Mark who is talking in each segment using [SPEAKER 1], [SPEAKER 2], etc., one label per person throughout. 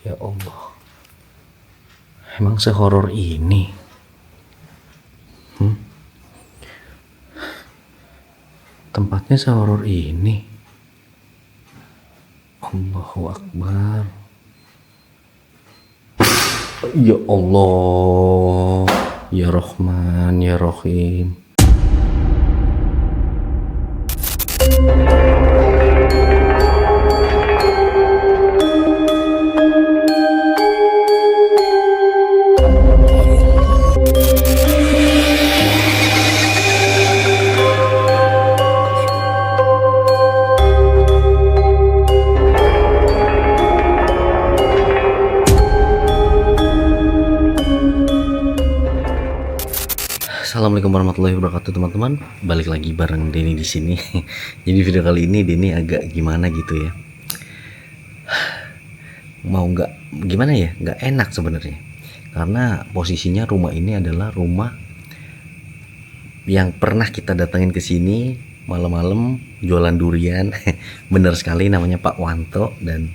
[SPEAKER 1] Ya Allah, emang sehoror ini? Tempatnya sehoror ini? Allahu Akbar. Ya Allah, ya Rahman, ya Rahim. Assalamualaikum warahmatullahi wabarakatuh teman-teman. Balik lagi bareng Denny di sini. Jadi video kali ini Denny agak gimana gitu ya. Mau nggak gimana ya? Nggak enak sebenarnya. Karena posisinya rumah ini adalah rumah yang pernah kita datangin ke sini malam-malam jualan durian. Bener sekali, namanya Pak Wanto, dan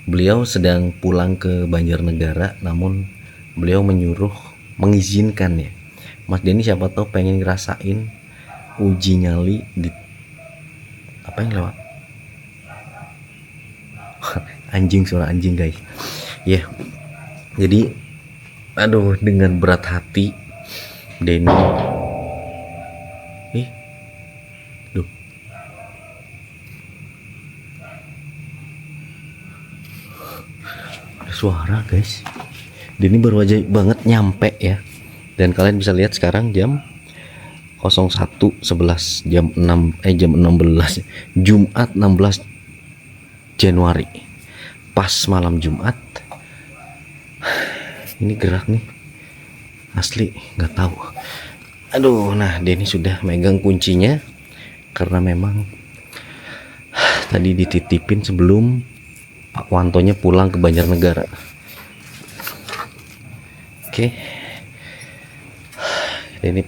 [SPEAKER 1] beliau sedang pulang ke Banjarnegara, namun beliau mengizinkan ya, Mas Denny siapa tahu pengen ngerasain uji nyali di apa yang lewat anjing, suara anjing guys ya. Jadi aduh, dengan berat hati Denny duh, ada suara guys. Denny baru aja banget nyampe ya. Dan kalian bisa lihat sekarang jam 01.11, jam 16 Jumat 16 Januari, pas malam Jumat. Ini gerak nih, asli nggak tahu. Aduh, nah Denny sudah megang kuncinya karena memang tadi dititipin sebelum Pak Wantonya pulang ke Banjarnegara. Oke. Ini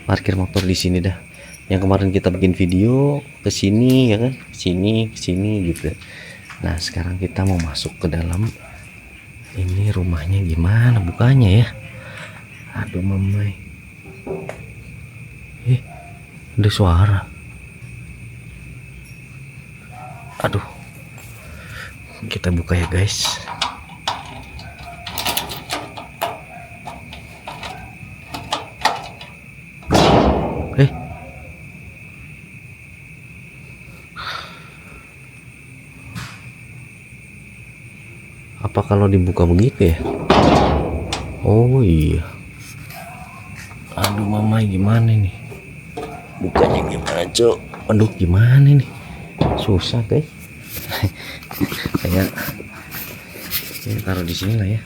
[SPEAKER 1] parkir motor di sini dah. Yang kemarin kita bikin video ke sini ya kan, sini gitu. Nah, sekarang kita mau masuk ke dalam. Ini rumahnya gimana bukanya ya? Aduh mamai. Ada suara. Aduh. Kita buka ya, guys. Apa kalau dibuka begitu ya? Oh iya. Aduh mamai, gimana nih? Bukanya gimana, Cok? Aduh gimana nih? Susah guys. Kayak ini taruh di sini lah ya.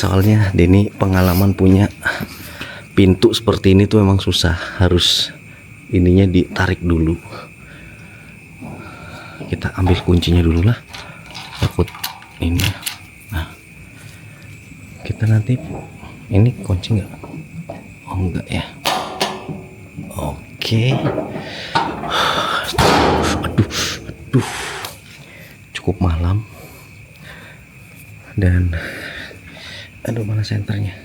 [SPEAKER 1] Soalnya Denny pengalaman punya pintu seperti ini tuh emang susah, harus ininya ditarik dulu. Kita ambil kuncinya dulu lah, takut ini. Nah, kita nanti ini kunci nggak? Oh enggak ya. Oke. Aduh, cukup malam dan aduh, mana senternya?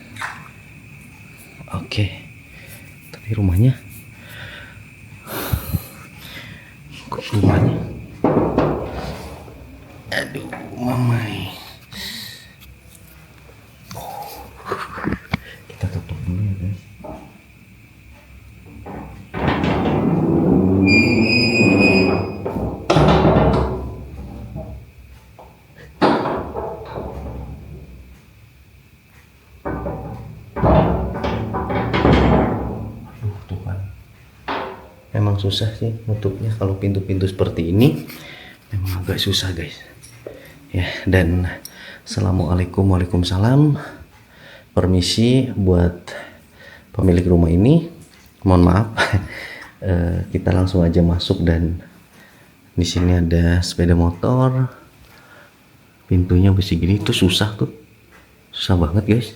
[SPEAKER 1] Oke. Tapi rumahnya kok rumahnya? Aduh, mamai. Kita tutup dulu ya, guys. Memang susah sih nutupnya kalau pintu-pintu seperti ini, memang agak susah guys ya. Dan assalamualaikum, waalaikumsalam, permisi buat pemilik rumah ini, mohon maaf Kita langsung aja masuk, dan di sini ada sepeda motor. Pintunya besi gini tuh susah banget guys.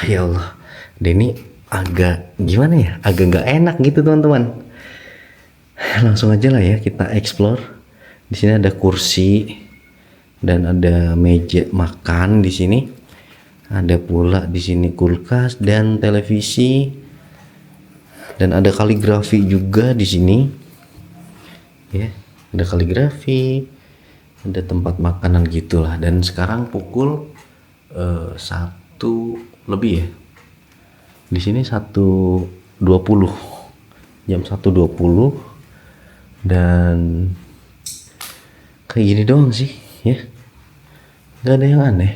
[SPEAKER 1] Ya Allah, Denny agak gimana ya, agak nggak enak gitu teman-teman. Langsung aja lah ya kita explore. Di sini ada kursi dan ada meja makan di sini. Ada pula di sini kulkas dan televisi, dan ada kaligrafi juga di sini. Ya, ada kaligrafi, ada tempat makanan gitulah. Dan sekarang pukul 1 lebih ya. Di sini 1:20, jam 1:20, dan kayak gini doang sih ya, nggak ada yang aneh.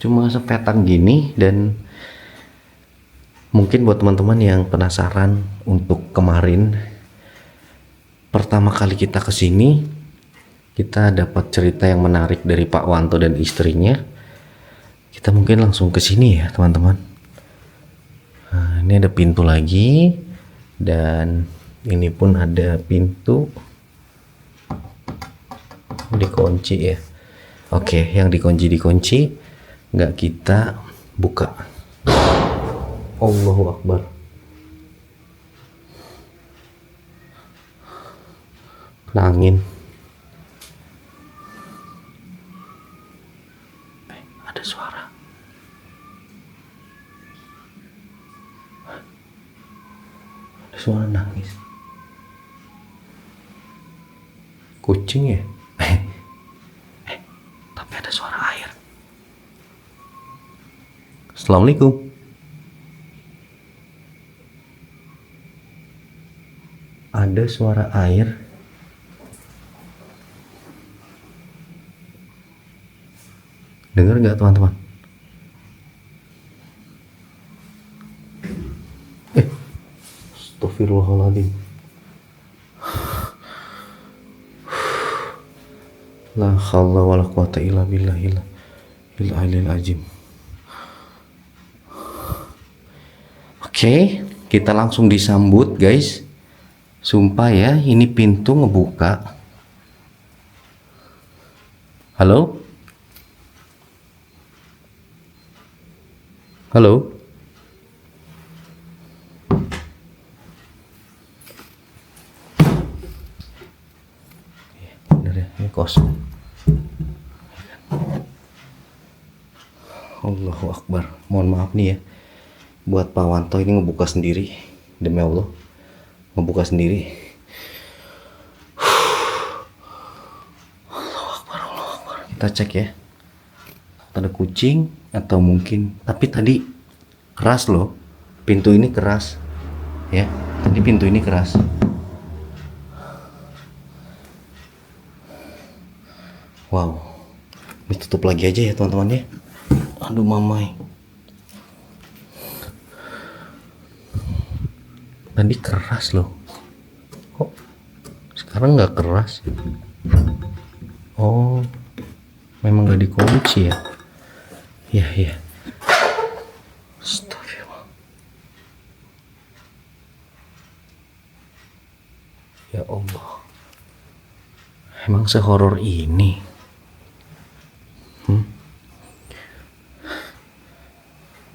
[SPEAKER 1] Cuma sepetak gini. Dan mungkin buat teman-teman yang penasaran, untuk kemarin pertama kali kita kesini, kita dapat cerita yang menarik dari Pak Wanto dan istrinya. Kita mungkin langsung ke sini ya teman-teman. Nah, ini ada pintu lagi, dan ini pun ada pintu dikunci ya. Oke, yang dikunci nggak kita buka. Allahu Akbar. Kena angin. Ada suara. Ada suara nangis. Kucing ya? Tapi ada suara air. Assalamualaikum. Ada suara air. Dengar nggak teman-teman? Astagfirullahaladzim. La haula wala quwata illa billahil aliyil azim. Oke, kita langsung disambut guys. Sumpah ya, ini pintu ngebuka. Halo? Halo? Bener ya, ini kosong. Allahu Akbar. Mohon maaf nih ya, buat Pak Wanto ini ngebuka sendiri. Demi Allah, ngebuka sendiri. Allahu Akbar, Allahu Akbar. Kita cek ya, ada kucing atau mungkin, tapi tadi keras loh, pintu ini keras ya, tadi pintu ini keras. Wow, ini tutup lagi aja ya teman-teman ya. Aduh mamai, tadi keras loh, kok sekarang nggak keras? Oh, memang nggak dikunci ya. Ya. Astagfirullah. Ya Allah, emang sehoror ini?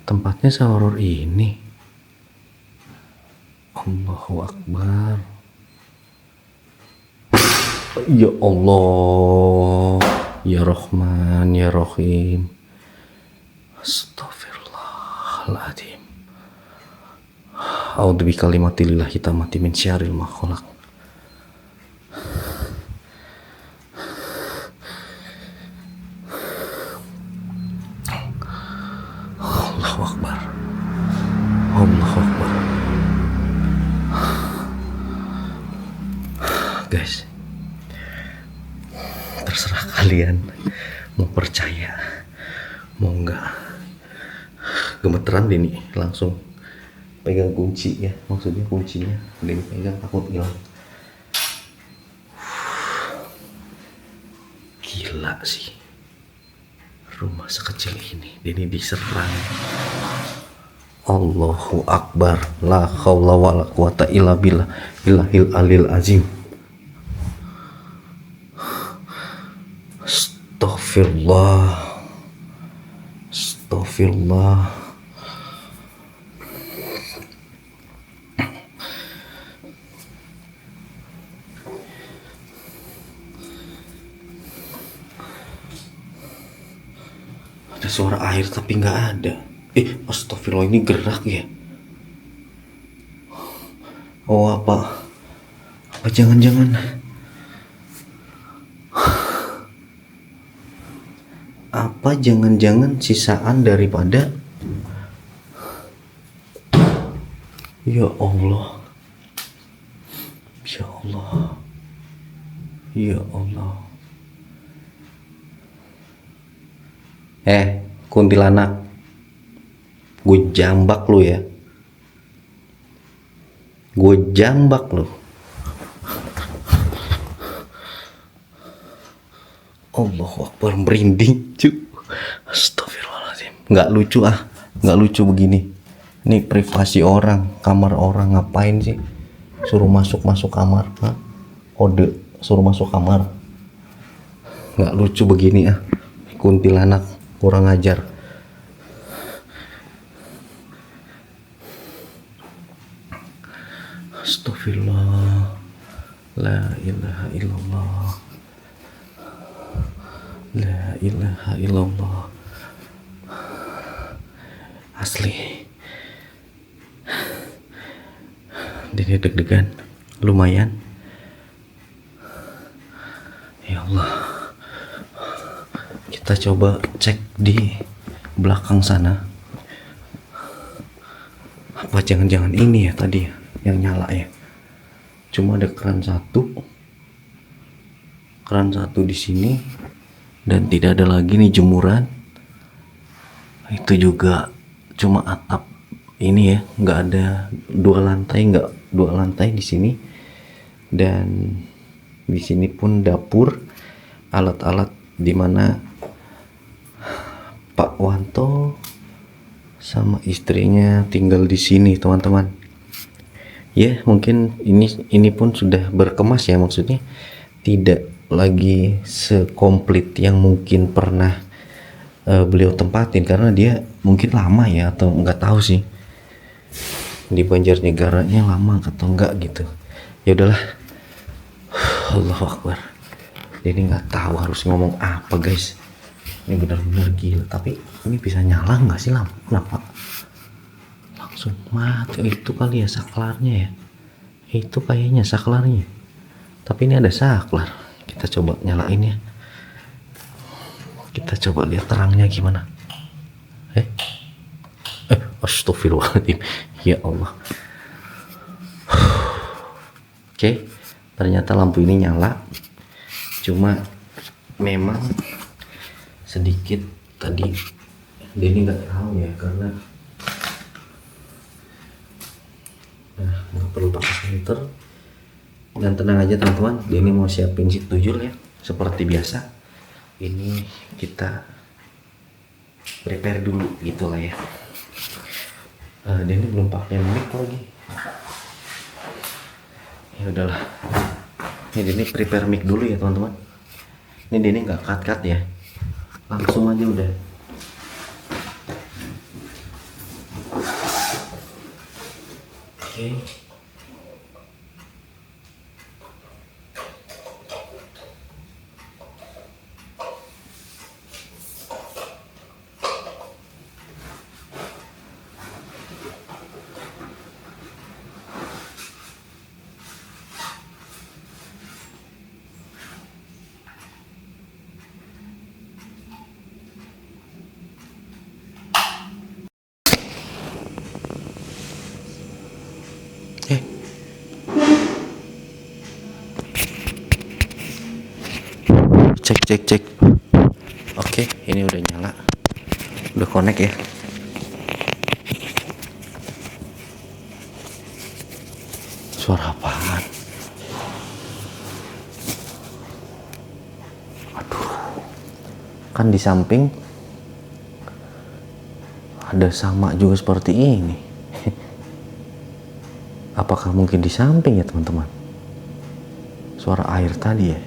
[SPEAKER 1] Tempatnya sehoror ini? Allahu Akbar. Ya Allah, ya Rahman, ya Rahim. Astagfirullahaladzim. A'udzu bikalimatillahi tammati min syarril ma khalaq. Allahu Akbar. Allahu Akbar. Guys, terserah kalian mau percaya mau enggak. Gemeteran Denny langsung pegang kunci ya, maksudnya kuncinya Denny pegang, takut hilang. Gila sih, rumah sekecil ini Denny diserang. Allahu Akbar, la haula wala quwata illa billah, illahil alil azim. Astaghfirullah, astaghfirullah. Ada suara air tapi nggak ada. Astagfirullah, ini gerak ya. Oh, apa jangan-jangan sisaan daripada, ya Allah, ya Allah, ya Allah. Kuntilanak, gue jambak lu ya, gue jambak lu. Allahu Akbar, merinding cu. Astagfirullahaladzim, nggak lucu nggak lucu begini. Ini privasi orang, kamar orang, ngapain sih suruh masuk kamar? Kode suruh masuk kamar, nggak lucu begini kuntilanak, kurang ajar. Astagfirullah, la ilaha illallah, la ilaha illallah. Asli ini deg-degan lumayan. Ya Allah, kita coba cek di belakang sana. Apa jangan-jangan ini ya tadi yang nyala ya? Cuma ada keran satu di sini, dan tidak ada lagi nih jemuran. Itu juga cuma atap ini ya, nggak ada dua lantai di sini. Dan di sini pun dapur, alat-alat dimana Pak Wanto sama istrinya tinggal di sini, teman-teman. Ya, mungkin ini pun sudah berkemas ya, maksudnya tidak lagi sekomplit yang mungkin pernah beliau tempatin, karena dia mungkin lama ya, atau nggak tahu sih di Banjarnegaranya lama atau enggak gitu. Ya udahlah, Allahu Akbar. Ini nggak tahu harus ngomong apa guys, ini benar-benar gila. Tapi ini bisa nyala nggak sih lampu? Kenapa langsung mati? Itu kali ya saklarnya ya, itu kayaknya saklarnya. Tapi ini ada saklar, kita coba nyalain ya, kita coba lihat terangnya gimana. Astagfirullahaladzim, ya Allah. Oke, ternyata lampu ini nyala, cuma memang sedikit tadi Denny nggak tahu ya, karena nggak perlu pakai senter. Dan tenang aja teman-teman, Denny mau siapin seat tujul ya, seperti biasa. Ini kita prepare dulu gitulah ya. Denny belum pakai mic lagi. Ya udahlah, ini Denny prepare mic dulu ya teman-teman. Ini Denny nggak cut ya, langsung aja udah. Oke. Cek. Oke, ini udah nyala, udah connect ya. Suara apaan? Aduh, kan di samping Ada sama juga seperti ini. Apakah mungkin di samping ya teman-teman? Suara air tadi ya.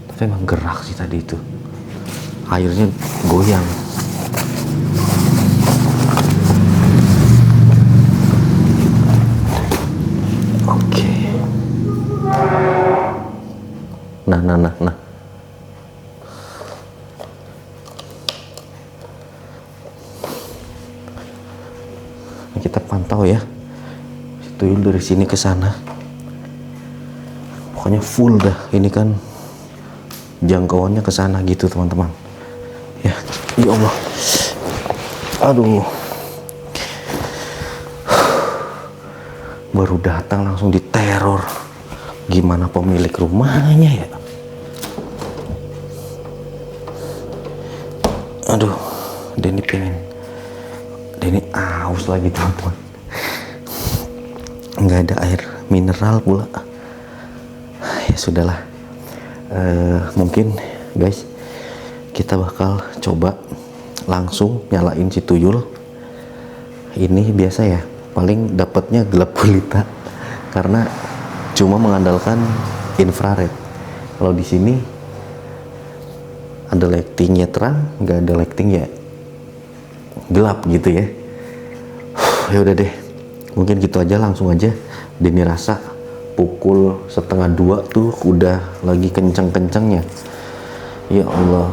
[SPEAKER 1] Tapi emang gerak sih tadi itu. Airnya goyang. Oke. Nah. Kita pantau ya. Tuyul dari sini ke sana. Pokoknya full dah. Ini kan jangkauannya ke sana gitu teman-teman. Ya Allah. Aduh. Baru datang langsung diteror. Gimana pemilik rumahnya ya? Aduh, Denny aus lagi teman-teman. Nggak ada air mineral pula. Ya sudahlah. Mungkin guys, kita bakal coba langsung nyalain si tuyul. Ini biasa ya, paling dapatnya gelap gulita karena cuma mengandalkan infrared. Kalau di sini ada lightingnya terang, nggak ada lighting ya gelap gitu ya. Ya udah deh, mungkin gitu aja, langsung aja. Denny rasa pukul 1:30 tuh udah lagi kenceng-kencengnya. Ya Allah.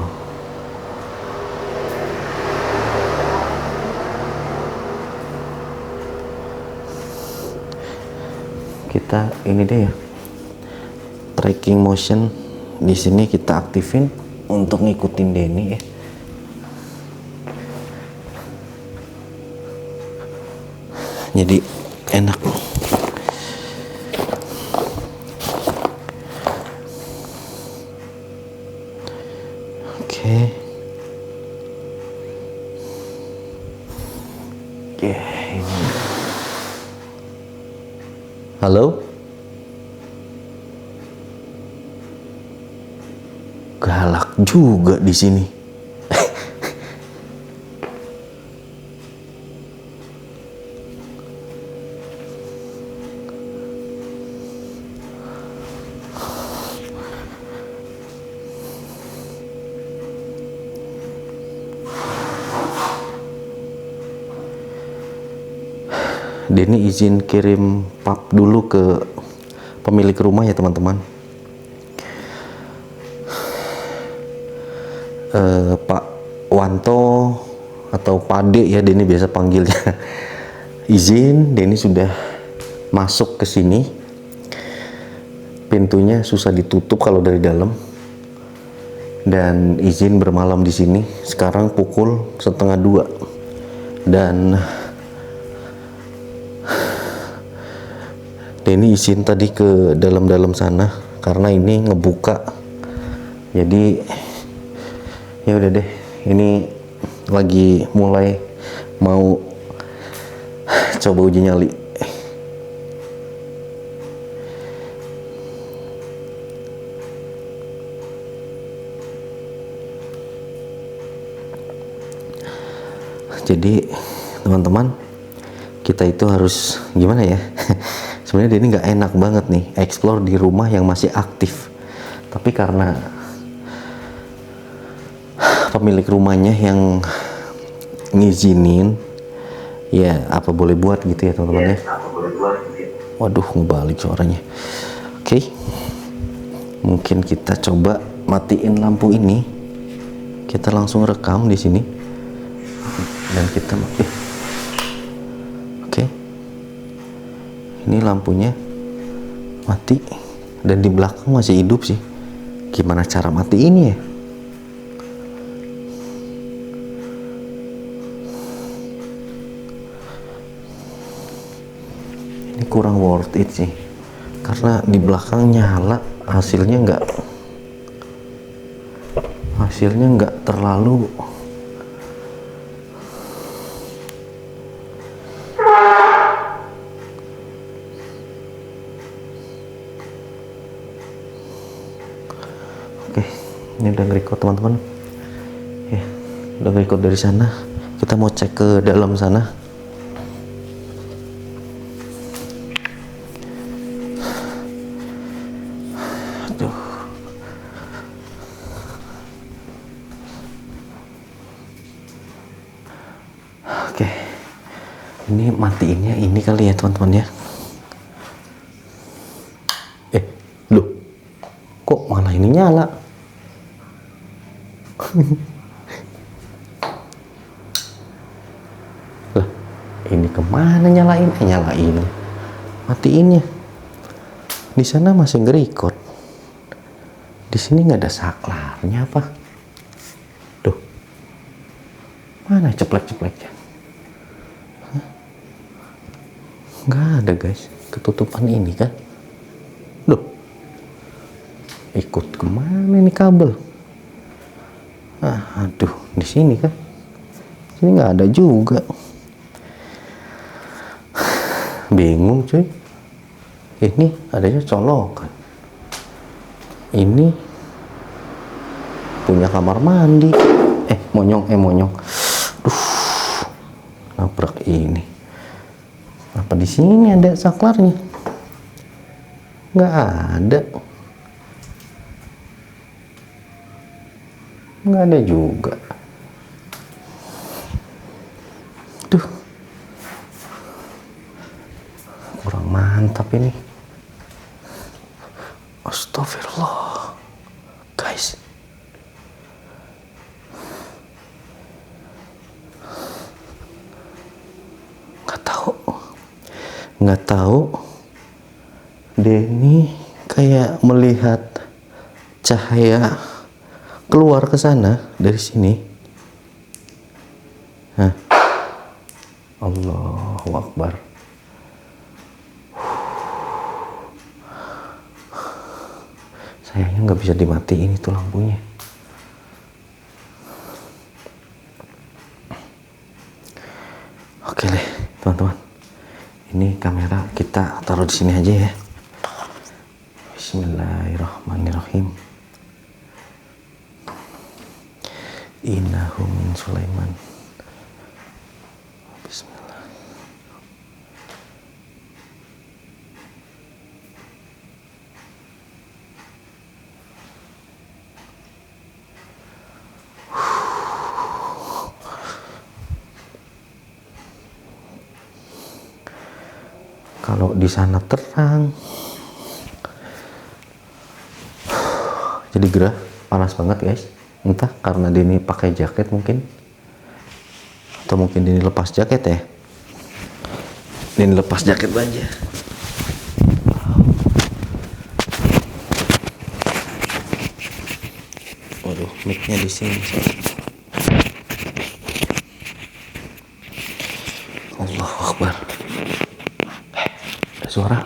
[SPEAKER 1] Kita ini deh ya, tracking motion di sini kita aktifin untuk ngikutin Denny ya. Jadi enak. Oke. Ini. Halo? Galak juga di sini. Denny izin kirim pap dulu ke pemilik rumah ya teman-teman. Pak Wanto atau Pade ya Denny biasa panggilnya. Izin, Denny sudah masuk ke sini. Pintunya susah ditutup kalau dari dalam. Dan izin bermalam di sini. Sekarang pukul 1:30 dan Denny izin tadi ke dalam-dalam sana karena ini ngebuka. Jadi ya udah deh, ini lagi mulai mau coba uji nyali. Jadi teman-teman, kita itu harus gimana ya? Sebenarnya ini nggak enak banget nih explore di rumah yang masih aktif, tapi karena pemilik rumahnya yang ngizinin, ya apa boleh buat gitu ya teman-teman ya. Waduh, ngebalik suaranya. Oke, mungkin kita coba matiin lampu ini, kita langsung rekam di sini dan kita Oke. Ini lampunya mati dan di belakang masih hidup sih. Gimana cara mati ini ya? Ini kurang worth it sih. Karena di belakang nyala, hasilnya nggak terlalu Oke, ini udah nge-record teman-teman. Ya, udah nge-record dari sana. Kita mau cek ke dalam sana. Aduh. Oke. Ini matiinnya ini kali ya teman-teman ya. Loh. Kok malah ini nyala? Lah, ini kemana nyalain? Nyalain. Matiinnya. Di sana masih nge-record. Di sini nggak ada saklarnya apa? Tuh. Mana ceplek-cepleknya? Nggak ada guys. Ketutupan ini kan. Loh. Ikut kemana ini kabel? Aduh, di sini kan? Sini nggak ada juga. Bingung cuy. Ini adanya colokan. Ini punya kamar mandi. Monyong. Nabrak ini. Apa di sini ada saklarnya? Nggak ada. Nggak ada juga. Duh, kurang mantap ini. Astagfirullah, guys. Nggak tahu. Denny kayak melihat cahaya keluar ke sana dari sini. Allahu Akbar. Sayangnya nggak bisa dimatiin itu lampunya. Oke deh teman-teman, ini kamera kita taruh di sini aja ya. Bismillahirrahmanirrahim. Innahu min Sulaiman. Bismillah. Kalau di sana terang, jadi gerah, panas banget guys. Entah karena Denny pakai jaket mungkin, atau mungkin Denny lepas jaket ya. Denny lepas jaket aja. Waduh, mic-nya di sini. Allahu Akbar. Ada suara.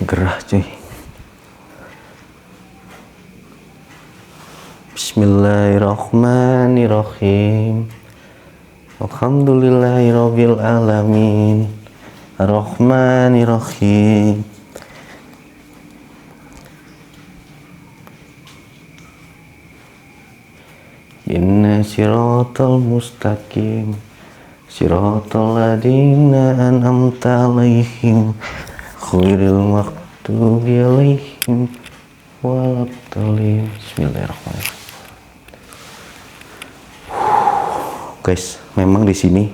[SPEAKER 1] Gerah cuy. Bismillahirrahmanirrahim. Alhamdulillahirabbil alamin. Arrahmanirrahim. Inna siratal mustaqim. Siratal ladzina an'amta 'alaihim khairil maghdubi 'alaihim waladdallin. Bismillahirrahmanirrahim. Guys, memang di sini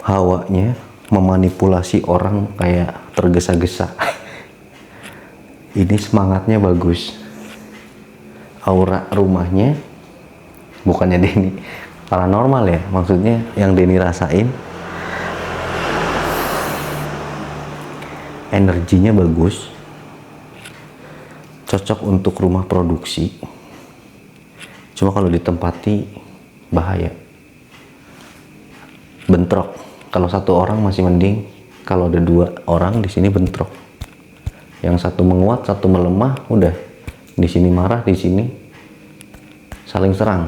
[SPEAKER 1] hawanya memanipulasi orang kayak tergesa-gesa. Ini semangatnya bagus. Aura rumahnya, bukannya Denny paranormal ya, maksudnya yang Denny rasain, energinya bagus, cocok untuk rumah produksi. Cuma kalau ditempati bahaya, bentrok. Kalau satu orang masih mending, kalau ada dua orang di sini bentrok. Yang satu menguat, satu melemah, udah di sini marah, di sini saling serang.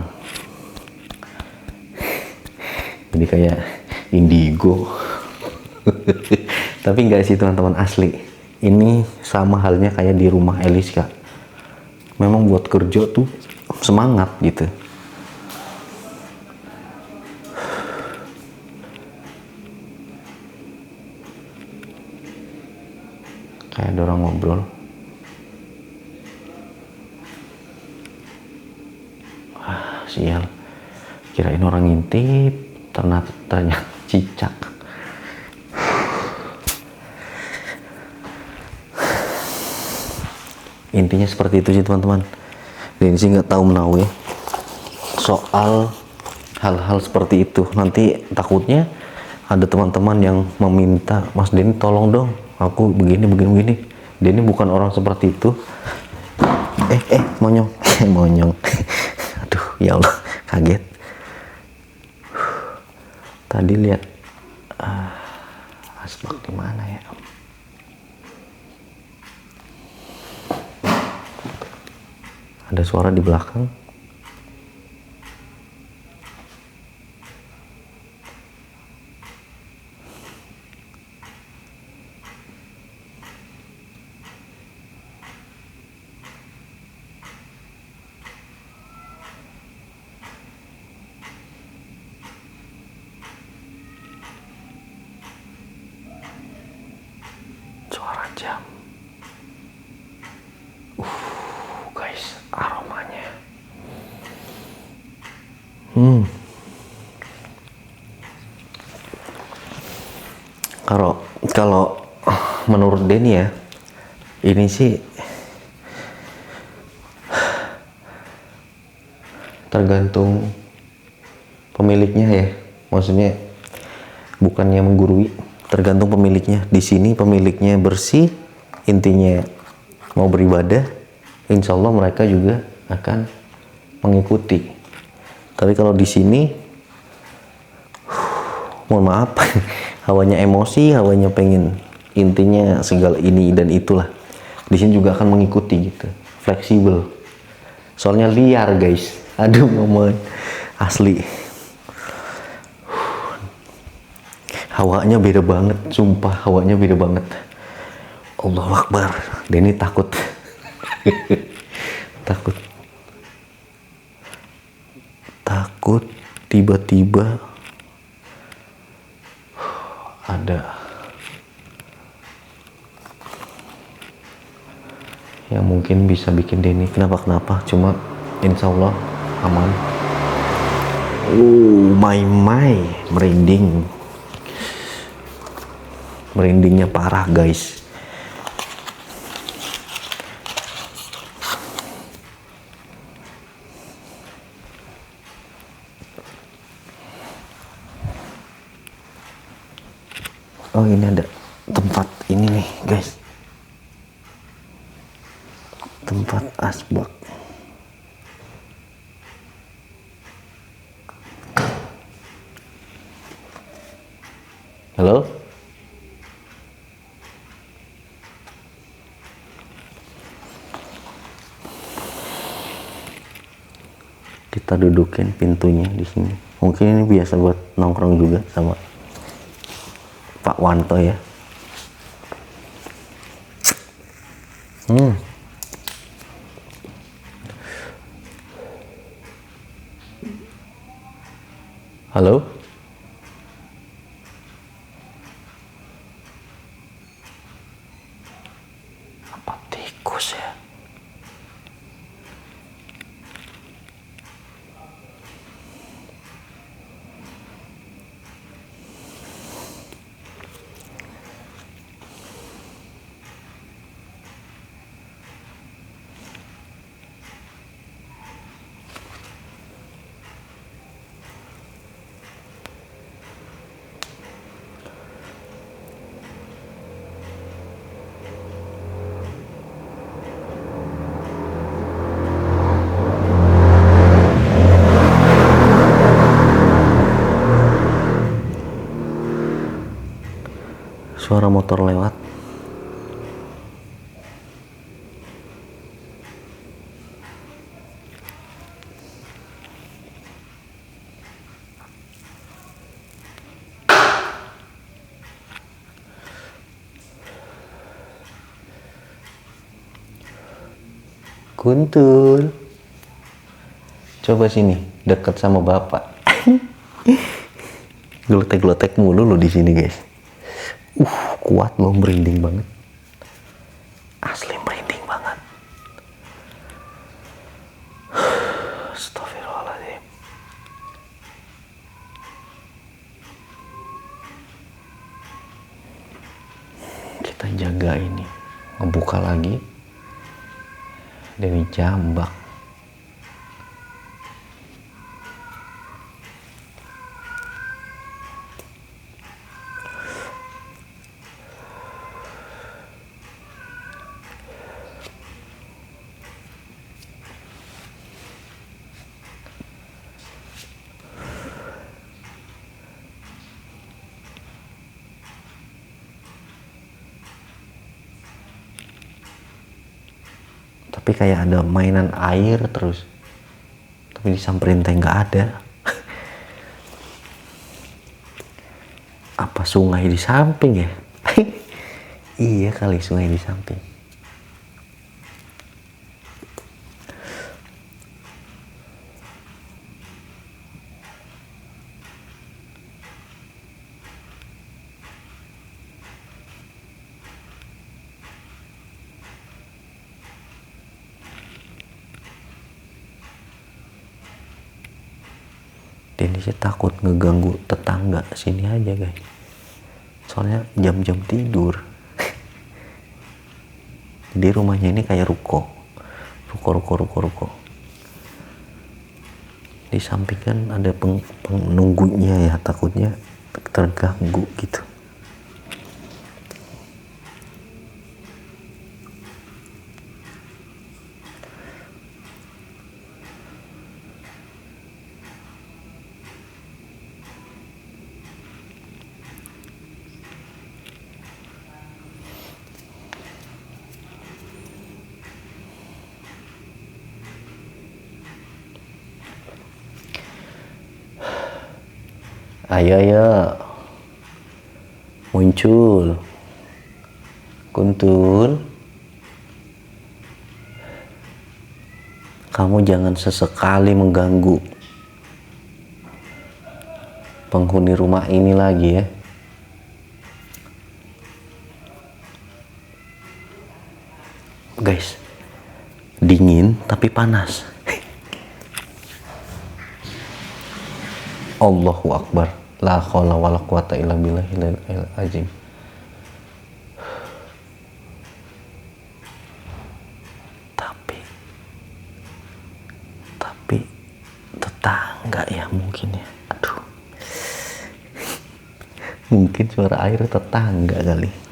[SPEAKER 1] jadi kayak indigo. Tapi nggak sih teman-teman, asli ini sama halnya kayak di rumah Eliska, memang buat kerja tuh semangat gitu. Kayak ada orang ngobrol. Wah, sial. Kirain orang ngintip, ternyata cicak. Intinya seperti itu sih teman-teman. Dan sih nggak tahu menau ya soal hal-hal seperti itu. Nanti takutnya ada teman-teman yang meminta, Mas Denny tolong dong, aku begini. Denny bukan orang seperti itu. Monyong. Monyong. Aduh, ya Allah, kaget. Tadi lihat asbak di mana ya? Ada suara di belakang. Suara jam. Guys, aromanya. Kalau menurut Denny ya, ini sih tergantung pemiliknya ya. Maksudnya bukannya menggurui, tergantung pemiliknya. Di sini pemiliknya bersih, intinya mau beribadah, insya Allah mereka juga akan mengikuti. Tapi kalau di sini, mohon maaf, hawanya emosi, hawanya pengen, intinya segala ini dan itulah. Di sini juga akan mengikuti gitu, fleksibel. Soalnya liar guys, aduh momen asli. Hawanya beda banget, sumpah hawanya beda banget. Allahu Akbar, Denny takut. takut tiba-tiba ada yang mungkin bisa bikin Denny kenapa, cuma insya Allah aman. Oh my, merindingnya parah guys. Oh ini ada tempat ini nih guys, tempat asbak. Halo? Kita dudukin pintunya di sini. Mungkin ini biasa buat nongkrong juga sama Pak Wanto ya. Halo? Apa tikus ya? Suara motor lewat. Kuntul. Coba sini, dekat sama bapak. Gelotek-gelotek mulu lo di sini, guys. Kuat lo, merinding banget. Asli merinding banget. Astagfirullahaladzim. Kita jaga ini. Ngebuka lagi. Dewi Jambak. Tapi kayak ada mainan air terus. Tapi disamperin teh nggak ada. Apa sungai di samping ya? Iya kali sungai di samping. Dan dia takut ngeganggu tetangga sini aja, guys. Soalnya jam-jam tidur. Jadi rumahnya ini kayak ruko. Ruko. Di samping kan ada penunggunya ya, takutnya terganggu gitu. Ayo muncul, Kuntul. Kamu jangan sesekali mengganggu penghuni rumah ini lagi ya. Guys, dingin tapi panas. Allahu Akbar. La haula wala quwata illa billahil azim. Tapi tetangga ya mungkin ya. Aduh. Mungkin suara air tetangga kali.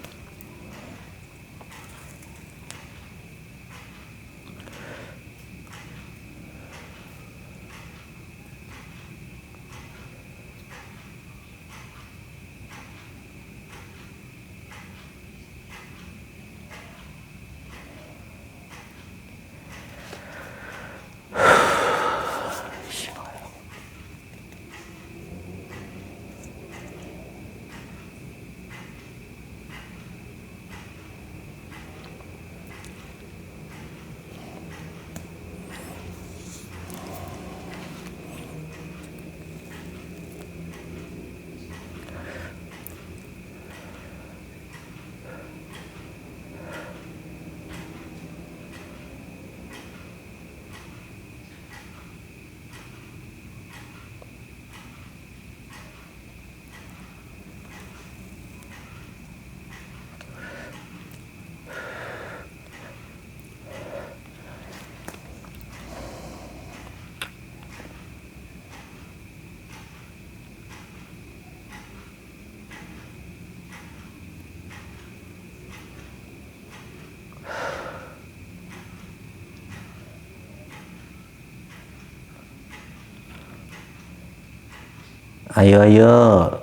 [SPEAKER 1] Ayo.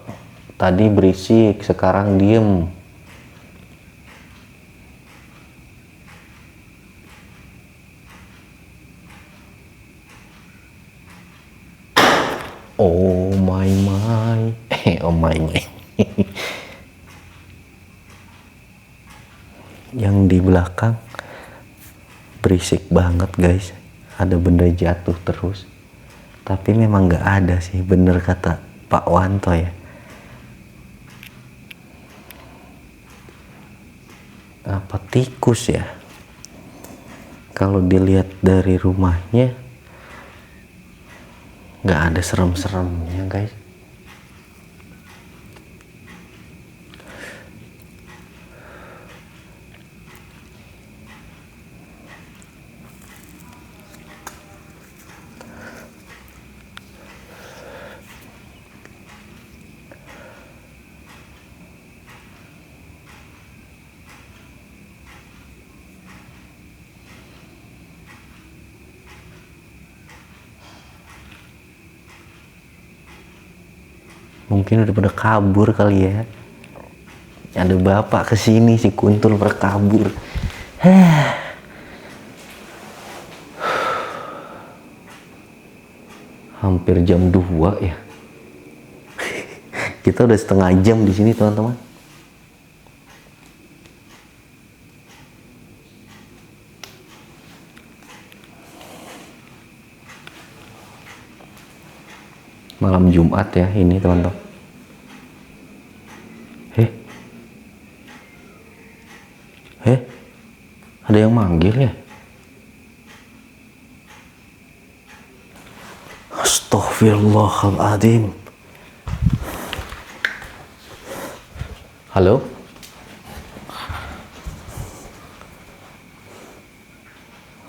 [SPEAKER 1] Tadi berisik, sekarang diem. Oh my. Oh my. Yang di belakang Berisik banget guys, ada benda jatuh terus. Tapi memang nggak ada sih, bener kata Pak Wanto ya. Apa tikus ya? Kalau dilihat dari rumahnya nggak ada serem-seremnya guys. Mungkin udah pada kabur kali ya. Ada bapak kesini si kuntul berkabur. Hampir jam 2 ya. Kita udah setengah jam di sini teman-teman. Malam Jumat ya ini teman-teman. Ada yang manggil ya? Astaghfirullahaladzim. Halo?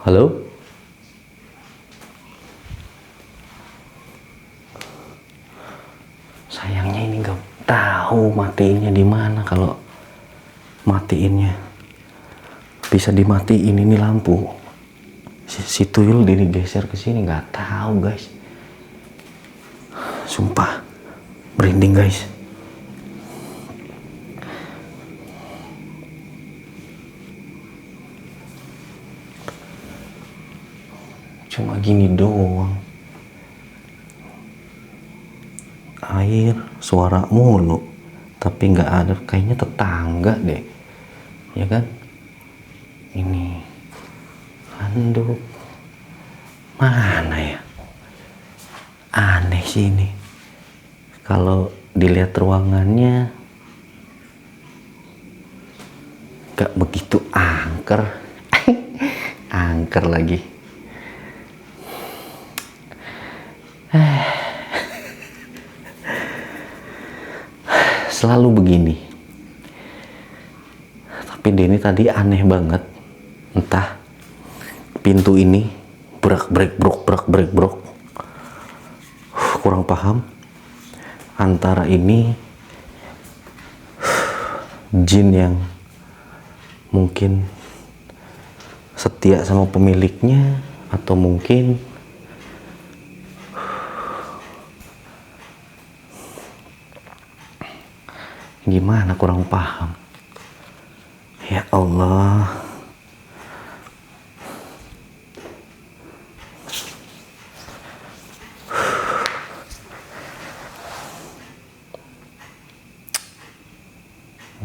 [SPEAKER 1] Halo? Sayangnya ini nggak tahu matiinnya di mana. Kalau matiinnya bisa dimatiin ini lampu. Si tuyul ini geser ke sini, nggak tahu guys. Sumpah merinding guys. Cuma gini doang. Air, suara mulu. Tapi nggak ada, kayaknya tetangga deh. Ya kan? Ini handuk. Mana ya? Aneh sih ini. Kalau dilihat ruangannya gak begitu angker. Angker lagi. Selalu begini. Tapi Denny tadi aneh banget. Entah pintu ini brak brok. Kurang paham. Antara ini jin yang mungkin setia sama pemiliknya, atau mungkin gimana, kurang paham. Ya Allah.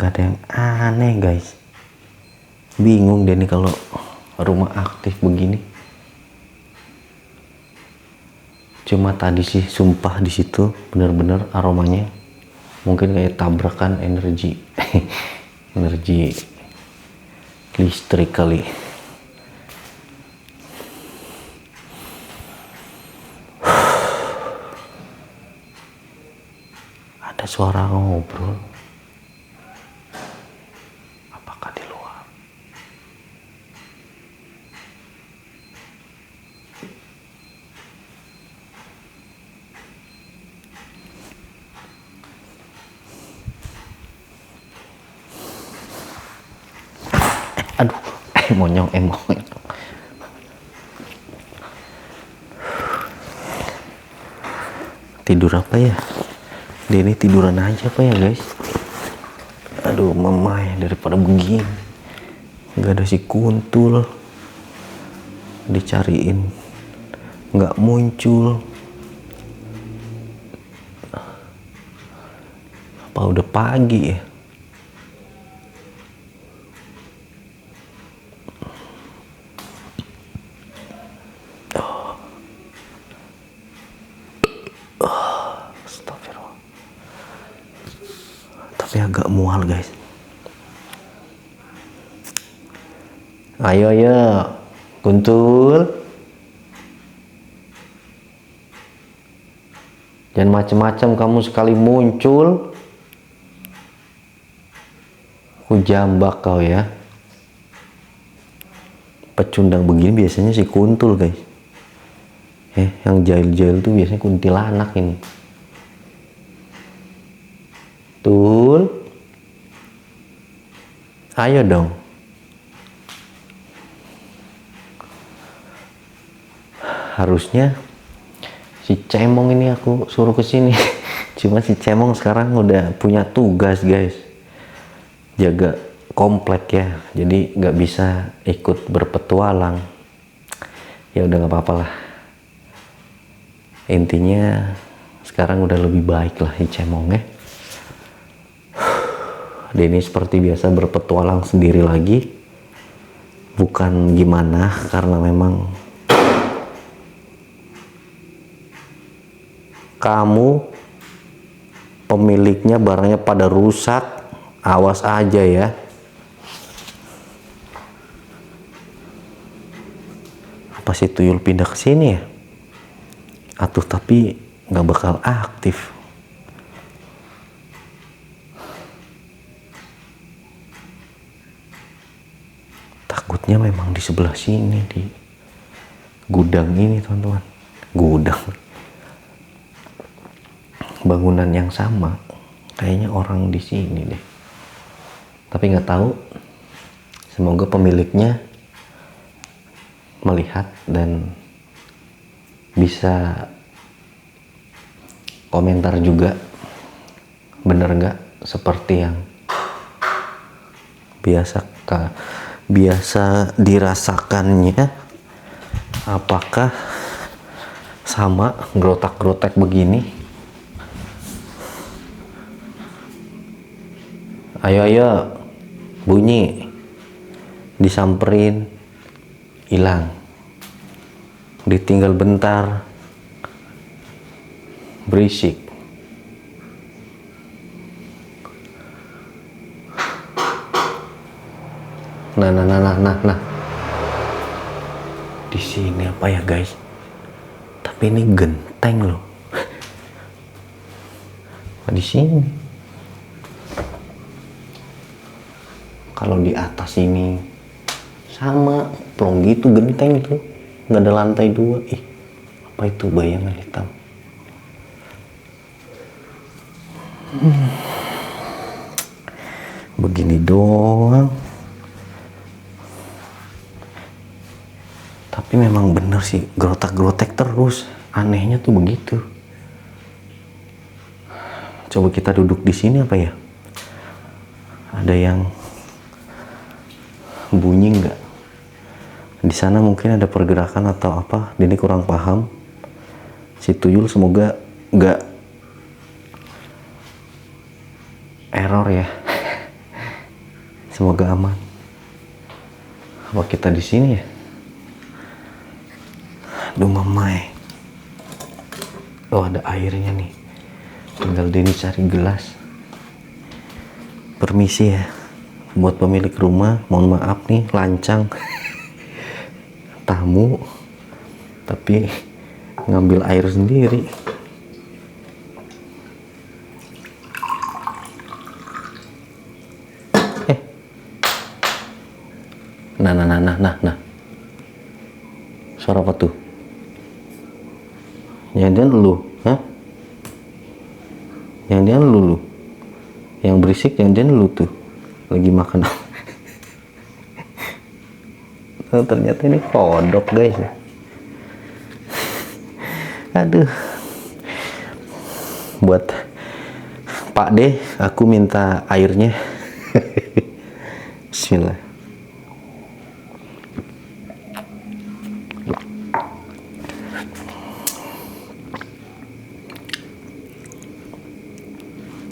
[SPEAKER 1] Gak ada yang aneh guys. Bingung deh nih kalau rumah aktif begini. Cuma tadi sih sumpah di situ bener-bener aromanya mungkin kayak tabrakan energi energi listrik kali. Ada suara ngobrol. Apakah di luar? Aduh, monyong. Tidur apa ya? Dia ini tiduran aja apa ya guys? Aduh mamai, daripada begini nggak ada si kuntul, dicariin nggak muncul. Apa udah pagi ya? Astagfirullah. Tapi agak mual guys. Ayo Guntul. Jangan macem-macem kamu sekali muncul. Aku jambak kau ya. Pecundang begini biasanya si Kuntul guys. Yang jahil-jahil tuh biasanya kuntilanak ini. Tul. Ayo dong. Harusnya si Cemong ini aku suruh ke sini. Cuma si Cemong sekarang udah punya tugas guys. Jaga komplek ya. Jadi nggak bisa ikut berpetualang. Ya udah nggak apa-apa lah. Intinya sekarang udah lebih baik lah si Cemong ya. Denny seperti biasa berpetualang sendiri lagi. Bukan gimana, karena memang kamu pemiliknya barangnya pada rusak, awas aja ya. Apa si tuyul pindah ke sini ya? Atuh tapi nggak bakal aktif. Takutnya memang di sebelah sini, di gudang ini teman-teman. Gudang. Bangunan yang sama, kayaknya orang di sini deh. Tapi nggak tahu. Semoga pemiliknya melihat dan bisa komentar juga, bener nggak seperti yang biasa dirasakannya. Apakah sama gerotak-gerotak begini? Ayo bunyi, disamperin hilang, ditinggal bentar berisik. Nah. Di sini apa ya guys? Tapi ini genteng loh. Di sini. Kalau di atas ini sama plong gitu, genteng tuh, nggak ada lantai 2. Apa itu bayangan hitam? Begini doang. Tapi memang bener sih, gerotak-gerotek terus. Anehnya tuh begitu. Coba kita duduk di sini apa ya? Ada yang bunyi nggak? Di sana mungkin ada pergerakan atau apa? Ini kurang paham. Si tuyul semoga nggak error ya. Semoga aman. Apa kita di sini ya? Aduh mamai. Oh ada airnya nih. Tinggal Denny cari gelas. Permisi ya. Buat pemilik rumah, mohon maaf nih lancang. Tamu tapi ngambil air sendiri. Nah. Suara apa tuh? Jangan lu, hah? Jangan lu. Yang berisik jangan lu tuh. Lagi makan. Oh, ternyata ini kodok guys. Aduh. Buat Pak D, aku minta airnya. Bismillah.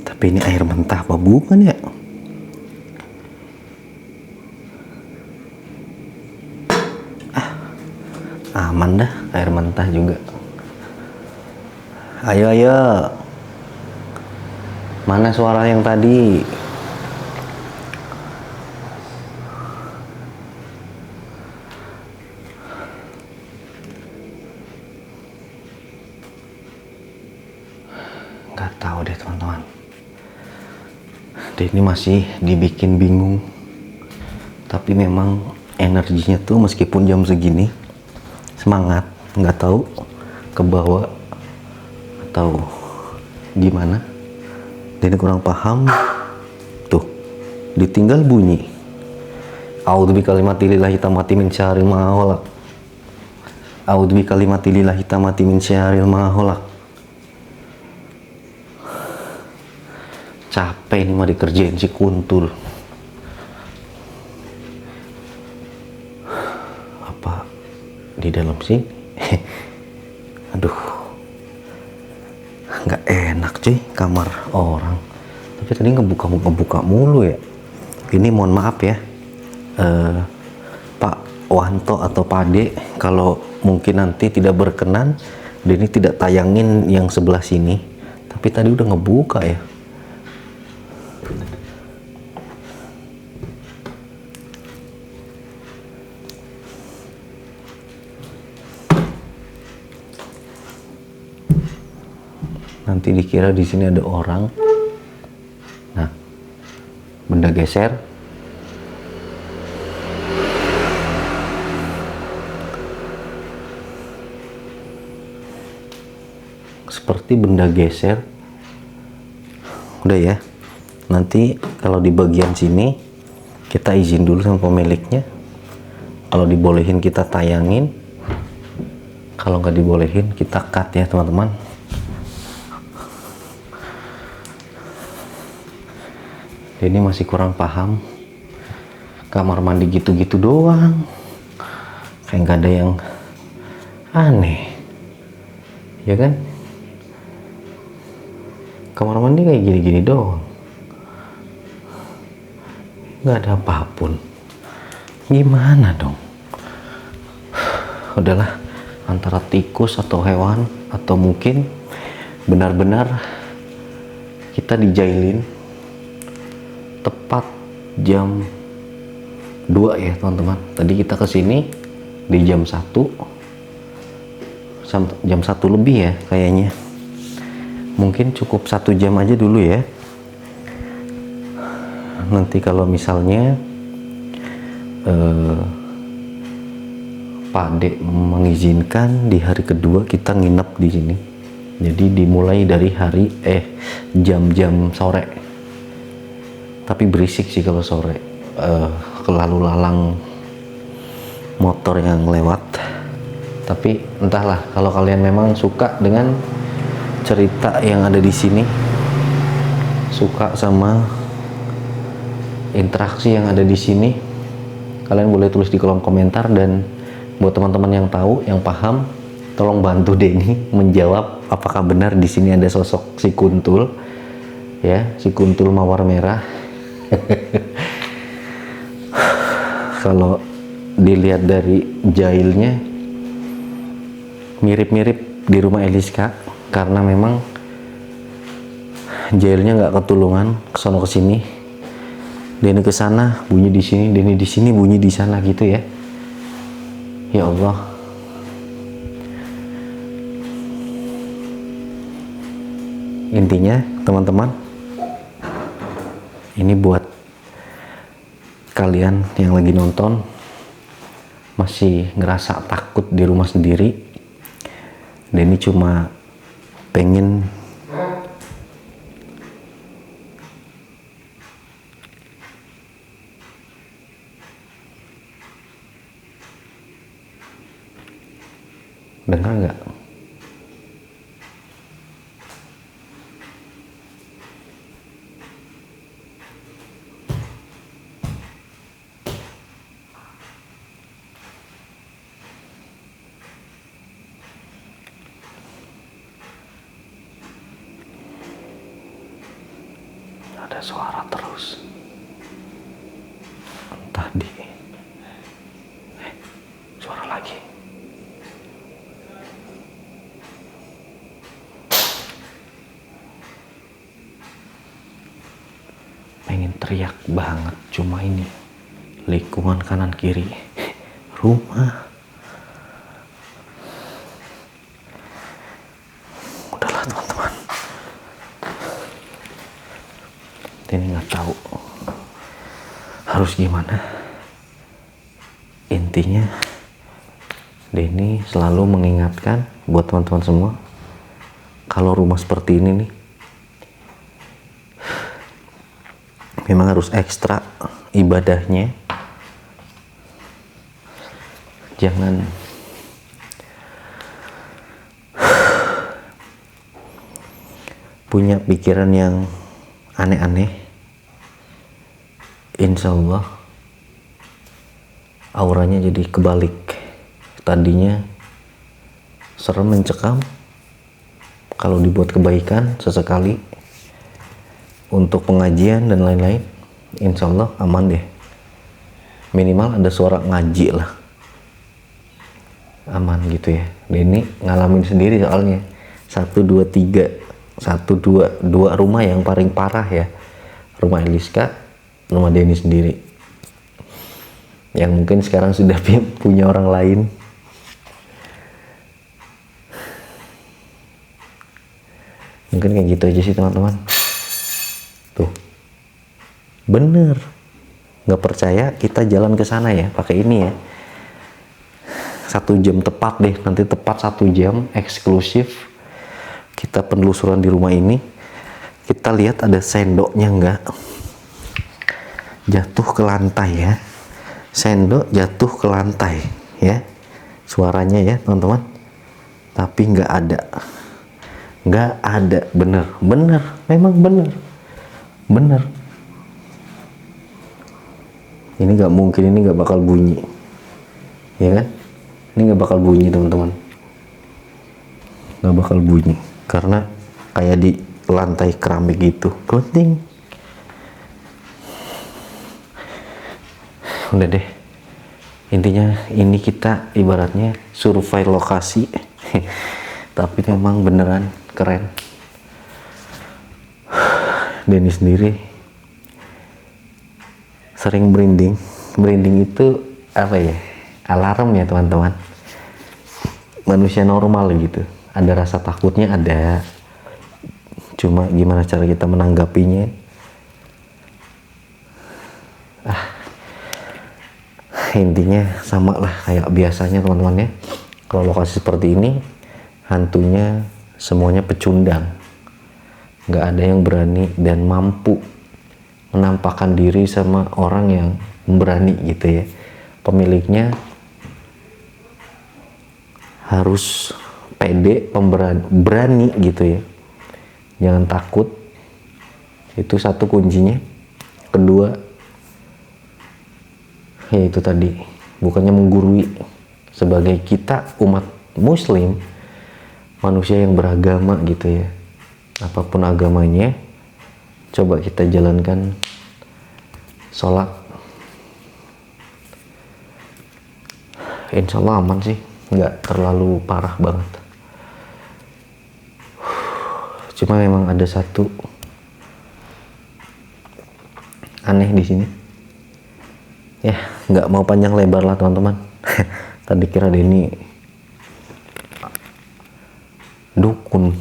[SPEAKER 1] Tapi ini air mentah apa bukan ya? Aman dah, air mentah juga. Ayo, ayo. Mana suara yang tadi? Nggak tahu deh teman-teman. Ini masih dibikin bingung. Tapi memang energinya tuh meskipun jam segini semangat, nggak tahu ke bawah atau gimana. Ini kurang paham. Tuh, ditinggal bunyi. A'udzu bikalimatillahi tammati min syarril ma khalaq. A'udzu bikalimatillahi tammati min syarril ma khalaq. Capek ini mah dikerjain si kuntul. Apa di dalam sini? Aduh, nggak enak cuy kamar orang. Tapi tadi ngebuka mulu ya. Ini mohon maaf ya, Pak Wanto atau Pak Ade, kalau mungkin nanti tidak berkenan, Denny tidak tayangin yang sebelah sini. Tapi tadi udah ngebuka ya. Nanti dikira di sini ada orang. Nah, benda geser. Seperti benda geser. Udah ya. Nanti kalau di bagian sini kita izin dulu sama pemiliknya. Kalau dibolehin kita tayangin. Kalau nggak dibolehin kita cut ya teman-teman. Ini masih kurang paham. Kamar mandi gitu-gitu doang. Kayak nggak ada yang aneh. Ya kan? Kamar mandi kayak gini-gini doang. Nggak ada apapun. Gimana dong? Udahlah, antara tikus atau hewan, atau mungkin benar-benar kita dijailin. Tepat jam 2 ya teman-teman. Tadi kita kesini di jam 1, jam 1 lebih ya kayaknya. Mungkin cukup 1 jam aja dulu ya. Nanti kalau misalnya Pak Dek mengizinkan, di hari kedua kita nginep di sini. Jadi dimulai dari jam-jam sore. Tapi berisik sih kalau sore, lalu lalang motor yang lewat. Tapi entahlah, kalau kalian memang suka dengan cerita yang ada di sini, suka sama interaksi yang ada di sini, kalian boleh tulis di kolom komentar. Dan buat teman-teman yang tahu, yang paham, tolong bantu Denny menjawab apakah benar di sini ada sosok si kuntul, ya, si kuntul mawar merah. Kalau dilihat dari jailnya mirip-mirip di rumah Eliska, karena memang jailnya nggak ketulungan, kesono kesini, Denny ke sana bunyi di sini, Denny di sini bunyi di sana gitu ya. Ya Allah. Intinya teman-teman, ini buat kalian yang lagi nonton masih ngerasa takut di rumah sendiri. Denny cuma pengen dengar nggak? Ada suara terus. Entah suara lagi. teriak banget, cuma ini lingkungan kanan kiri rumah. Udahlah teman-teman, ini nggak tahu harus gimana. Intinya Denny selalu mengingatkan buat teman-teman semua, kalau rumah seperti ini nih memang harus ekstra ibadahnya. Jangan punya pikiran yang aneh-aneh. Insya Allah auranya jadi kebalik. Tadinya serem mencekam, kalau dibuat kebaikan sesekali untuk pengajian dan lain-lain, insya Allah aman deh. Minimal ada suara ngaji lah, aman gitu ya. Denny ngalamin sendiri soalnya. 1, 2, 3 dua rumah yang paling parah ya, rumah Eliska, rumah Denny sendiri, yang mungkin sekarang sudah punya orang lain. Mungkin kayak gitu aja sih teman-teman. Tuh, bener. Nggak percaya, kita jalan ke sana ya, pakai ini ya. 1 jam tepat deh, nanti tepat 1 jam eksklusif. Kita penelusuran di rumah ini. Kita lihat ada sendoknya nggak jatuh ke lantai ya. Sendok jatuh ke lantai ya. Suaranya ya teman-teman. Tapi nggak ada. Nggak ada, bener, memang bener. Ini nggak mungkin, ini nggak bakal bunyi, ya kan? Ini nggak bakal bunyi teman-teman, nggak bakal bunyi karena kayak di lantai keramik gitu, penting. Udah deh, intinya ini kita ibaratnya survei lokasi. Tapi memang beneran keren. Denny sendiri sering merinding itu apa ya, alarm ya teman-teman. Manusia normal gitu, ada rasa takutnya ada, cuma gimana cara kita menanggapinya. Intinya sama lah kayak biasanya teman-teman ya. Kalau lokasi seperti ini, hantunya semuanya pecundang, nggak ada yang berani dan mampu menampakkan diri sama orang yang berani gitu ya. Pemiliknya harus pede, berani gitu ya, jangan takut. Itu satu kuncinya. Kedua, ya itu tadi, bukannya menggurui. Sebagai kita umat muslim, manusia yang beragama gitu ya, apapun agamanya, coba kita jalankan sholat, insya Allah aman sih, nggak terlalu parah banget. Cuma memang ada satu aneh di sini ya, nggak mau panjang lebar lah teman-teman. Tadi kira Denny dukun,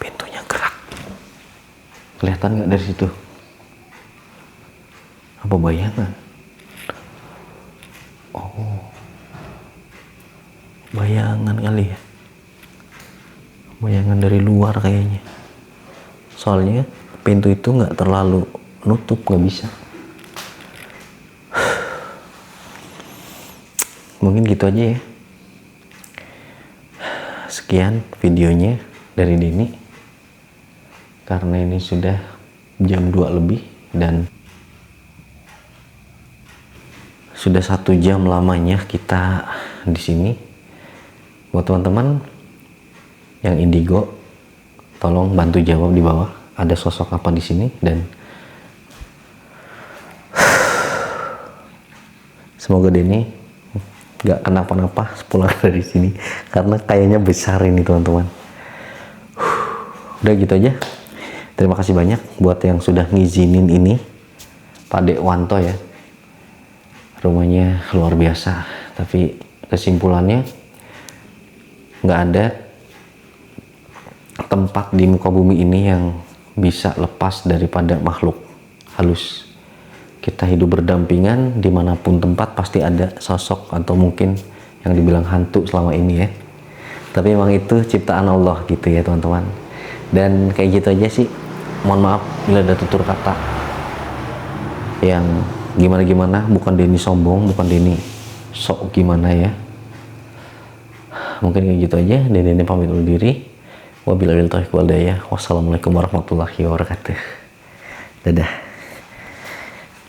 [SPEAKER 1] pintunya gerak, kelihatan nggak dari situ? Apa bayangan? Oh, bayangan kali ya, bayangan dari luar kayaknya. Soalnya pintu itu nggak terlalu nutup, nggak bisa. Mungkin gitu aja ya. Sekian videonya dari Denny, karena ini sudah jam 2 lebih dan sudah 1 jam lamanya kita di sini. Buat teman-teman yang indigo, tolong bantu jawab di bawah, ada sosok apa di sini, dan semoga Denny nggak kenapa-napa pulang dari sini, karena kayaknya besar ini teman-teman. Udah gitu aja. Terima kasih banyak buat yang sudah ngizinin ini, Pak Dekwanto ya. Rumahnya luar biasa, tapi kesimpulannya nggak ada tempat di muka bumi ini yang bisa lepas daripada makhluk halus. Kita hidup berdampingan dimanapun tempat, pasti ada sosok atau mungkin yang dibilang hantu selama ini ya. Tapi emang itu ciptaan Allah gitu ya teman-teman. Dan kayak gitu aja sih. Mohon maaf bila ada tutur kata yang gimana-gimana, bukan Denny sombong, bukan Denny sok gimana ya. Mungkin kayak gitu aja. Dan Denny pamit undur diri. Wabillahi taufiq wal hidayah. Wassalamualaikum warahmatullahi wabarakatuh. Dadah.